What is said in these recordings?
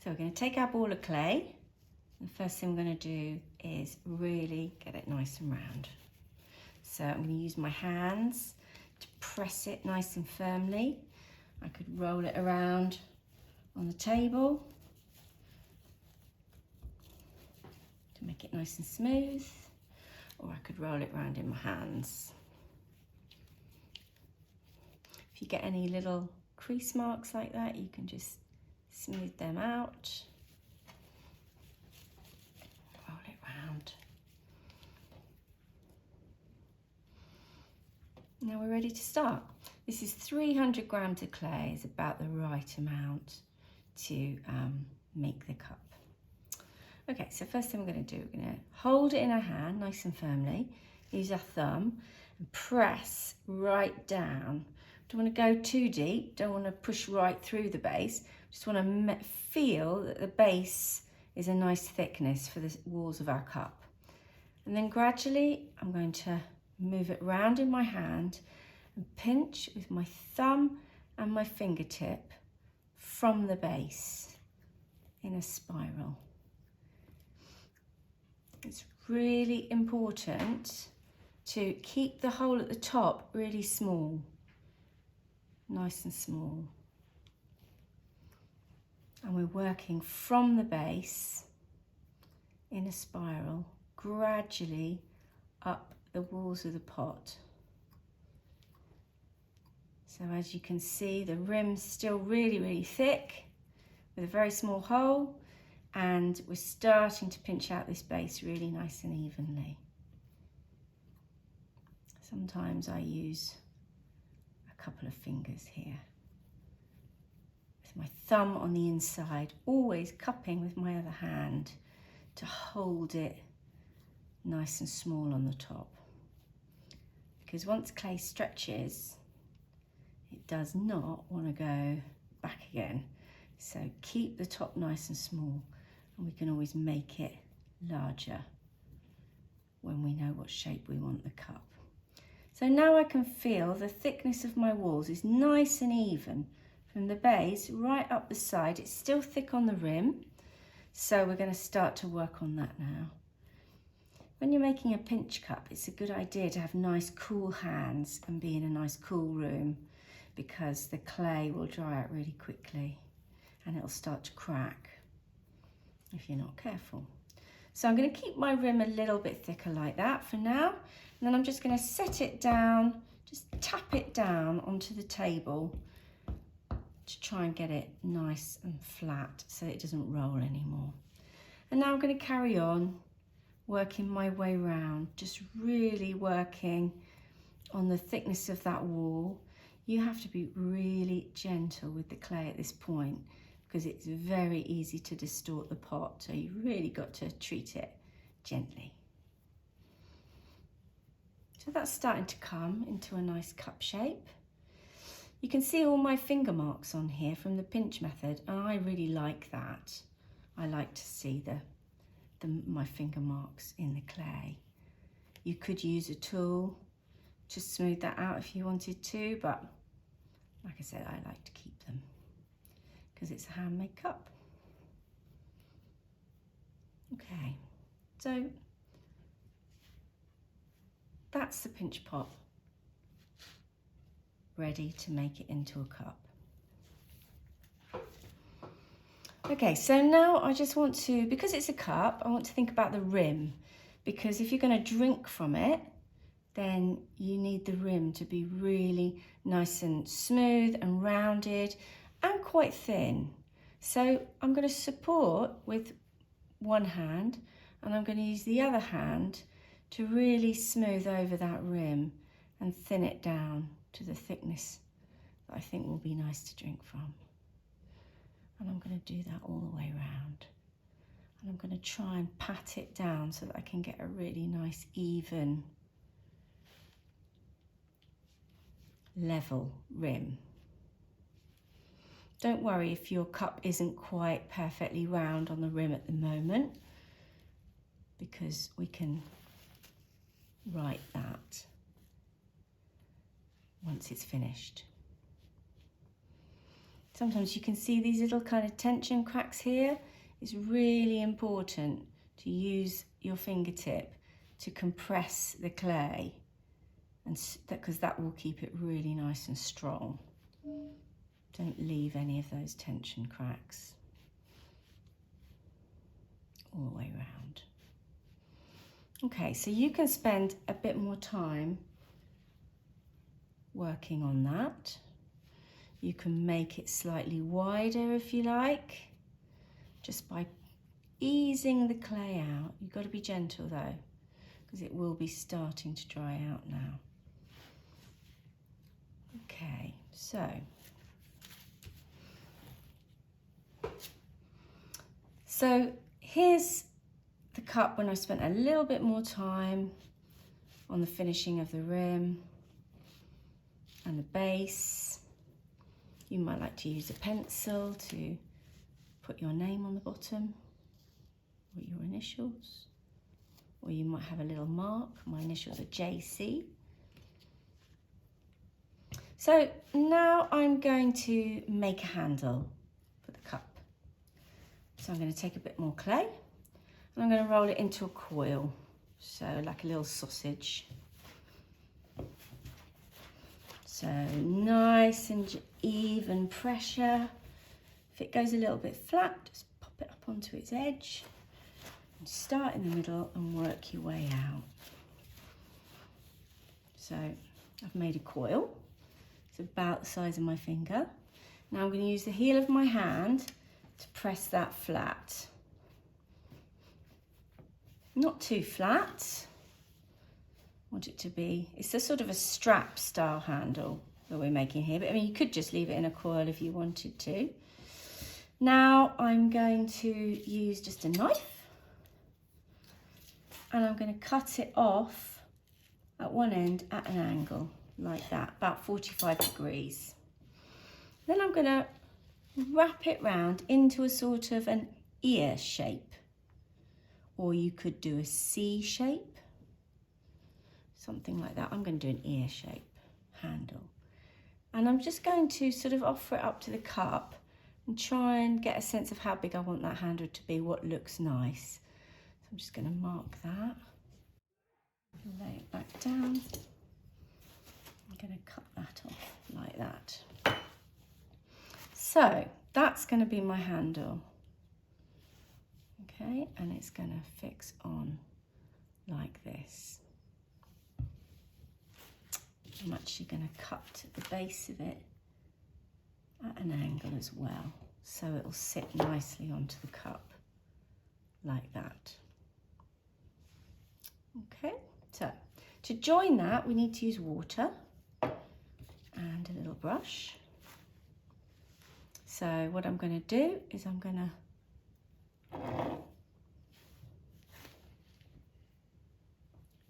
So we're going to take our ball of clay. The first thing we're going to do is really get it nice and round. So I'm going to use my hands to press it nice and firmly. I could roll it around on the table to make it nice and smooth, or I could roll it around in my hands. If you get any little crease marks like that, you can just smooth them out. Roll it round. Now we're ready to start. This is 300 grams of clay, is about the right amount to make the cup. Okay, so first thing we're going to do, we're going to hold it in our hand nice and firmly, use our thumb and press right down. Don't want to go too deep, don't want to push right through the base, just want to feel that the base is a nice thickness for the walls of our cup. And then gradually I'm going to move it round in my hand and pinch with my thumb and my fingertip from the base in a spiral. It's really important to keep the hole at the top really small, nice and small. And we're working from the base in a spiral, gradually up the walls of the pot. So as you can see, the rim's still really thick with a very small hole, and we're starting to pinch out this base really nice and evenly. Sometimes I use a couple of fingers here. With my thumb on the inside, always cupping with my other hand to hold it nice and small on the top. Because once clay stretches, it does not want to go back again. So keep the top nice and small, and we can always make it larger when we know what shape we want the cup. So now I can feel the thickness of my walls is nice and even from the base right up the side. It's still thick on the rim, so we're going to start to work on that now. When you're making a pinch cup, it's a good idea to have nice cool hands and be in a nice cool room, because the clay will dry out really quickly and it'll start to crack if you're not careful. So I'm going to keep my rim a little bit thicker like that for now, and then I'm just going to set it down, just tap it down onto the table to try and get it nice and flat so it doesn't roll anymore. And now I'm going to carry on working my way round, just really working on the thickness of that wall. You have to be really gentle with the clay at this point, because it's very easy to distort the pot, so you've really got to treat it gently. So that's starting to come into a nice cup shape. You can see all my finger marks on here from the pinch method, and I really like that. I like to see my finger marks in the clay. You could use a tool to smooth that out if you wanted to, but like I said, I like to keep them because it's a handmade cup. Okay, so that's the pinch pot ready to make it into a cup. Okay, so now I just want to, because it's a cup, I want to think about the rim, because if you're going to drink from it, then you need the rim to be really nice and smooth and rounded and quite thin. So I'm going to support with one hand, and I'm going to use the other hand to really smooth over that rim and thin it down to the thickness that I think will be nice to drink from. And I'm going to do that all the way around. And I'm going to try and pat it down so that I can get a really nice, even, level rim. Don't worry if your cup isn't quite perfectly round on the rim at the moment, because we can right that once it's finished. sometimes you can see these little kind of tension cracks here. It's really important to use your fingertip to compress the clay, and because that will keep it really nice and strong. Don't leave any of those tension cracks all the way around. Okay, so you can spend a bit more time working on that. You can make it slightly wider if you like, just by easing the clay out. You've got to be gentle though, because it will be starting to dry out now. Okay, so here's the cup when I spent a little bit more time on the finishing of the rim and the base. You might like to use a pencil to put your name on the bottom, or your initials, or you might have a little mark. My initials are JC. So now I'm going to make a handle for the cup. So I'm going to take a bit more clay and I'm going to roll it into a coil, so like a little sausage. So nice and even pressure. If it goes a little bit flat, just pop it up onto its edge and start in the middle and work your way out. So I've made a coil. It's about the size of my finger. Now I'm going to use the heel of my hand to press that flat. Not too flat. I want it to be, it's a sort of a strap style handle that we're making here, but I mean you could just leave it in a coil if you wanted to. Now I'm going to use just a knife and I'm going to cut it off at one end at an angle like that, about 45 degrees. Then I'm going to wrap it round into a sort of an ear shape, or you could do a C shape, something like that. I'm going to do an ear shape handle, and I'm just going to sort of offer it up to the cup and try and get a sense of how big I want that handle to be, what looks nice. So I'm just going to mark that, lay it back down. I'm going to cut that off like that. So that's going to be my handle. Okay, and it's going to fix on like this. I'm actually going to cut the base of it at an angle as well, so it will sit nicely onto the cup like that. Okay, so to join that we need to use water and a little brush. So what I'm going to do is I'm going to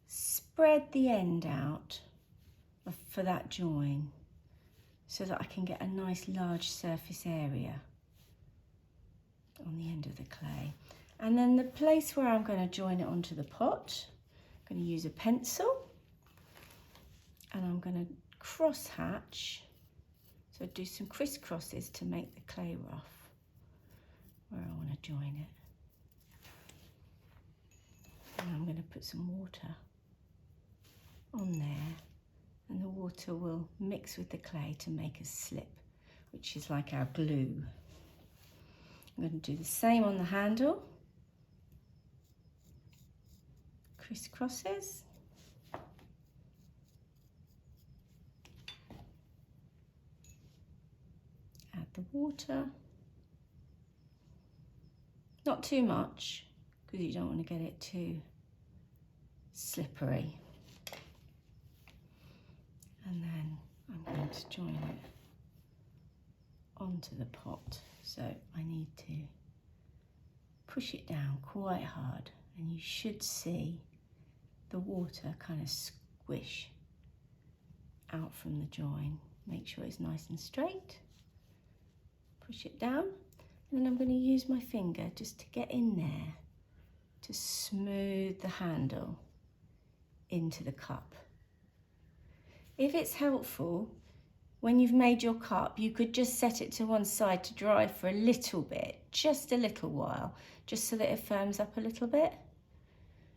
spread the end out for that join so that I can get a nice large surface area on the end of the clay. And then the place where I'm going to join it onto the pot, I'm going to use a pencil and I'm going to cross hatch, so do some crisscrosses to make the clay rough where I want to join it. And I'm going to put some water on there, and the water will mix with the clay to make a slip, which is like our glue. I'm going to do the same on the handle. Crisscrosses. Add the water. Not too much, because you don't want to get it too slippery. And then I'm going to join it onto the pot. So I need to push it down quite hard, and you should see the water kind of squish out from the join. Make sure it's nice and straight. Push it down, and then I'm going to use my finger just to get in there to smooth the handle into the cup. If it's helpful, when you've made your cup, you could just set it to one side to dry for a little bit, just a little while, just so that it firms up a little bit.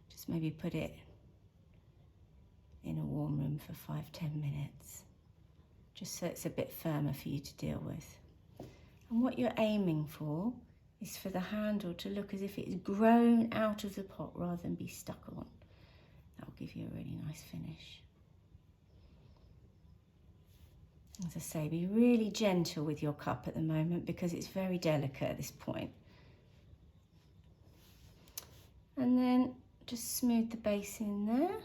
Just maybe put it in a warm room for 5–10 minutes, just so it's a bit firmer for you to deal with. And what you're aiming for is for the handle to look as if it's grown out of the pot rather than be stuck on. That will give you a really nice finish. As I say, be really gentle with your cup at the moment because it's very delicate at this point. And then just smooth the base in there.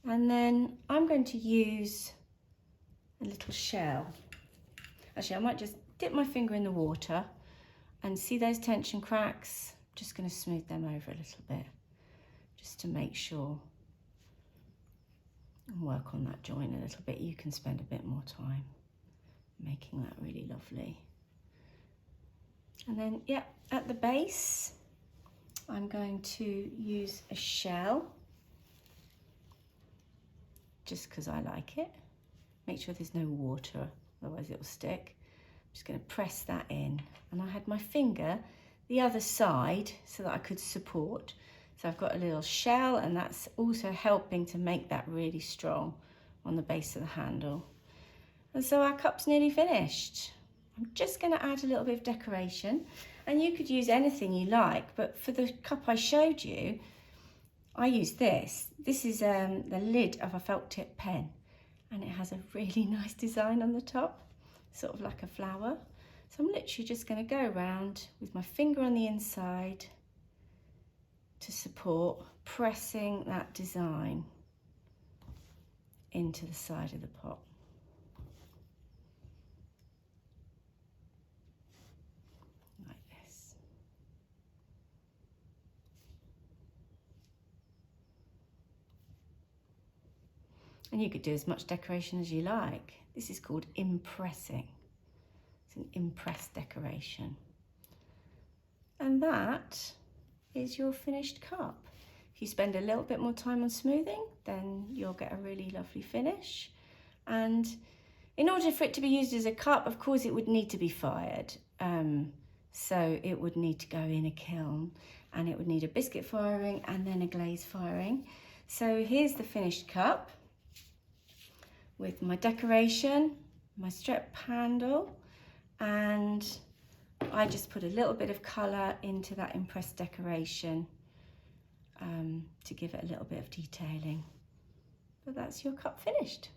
And then I'm going to use a little shell. Actually, I might just dip my finger in the water and see those tension cracks. I'm just going to smooth them over a little bit, just to make sure, and work on that joint a little bit. You can spend a bit more time making that really lovely. And then, yeah, at the base, I'm going to use a shell, just because I like it. Make sure there's no water, otherwise it'll stick. I'm just going to press that in. And I had my finger the other side so that I could support. So I've got a little shell, and that's also helping to make that really strong on the base of the handle. And so our cup's nearly finished. I'm just going to add a little bit of decoration, and you could use anything you like, but for the cup I showed you, I used this. This is the lid of a felt tip pen, and it has a really nice design on the top, sort of like a flower. So I'm literally just going to go around with my finger on the inside to support, pressing that design into the side of the pot. Like this. And you could do as much decoration as you like. This is called impressing. It's an impress decoration. And that is your finished cup. If you spend a little bit more time on smoothing, then you'll get a really lovely finish. And in order for it to be used as a cup, of course, it would need to be fired. So it would need to go in a kiln, and it would need a biscuit firing and then a glaze firing. So here's the finished cup with my decoration, my strip handle, and I just put a little bit of colour into that impressed decoration to give it a little bit of detailing. But that's your cup finished.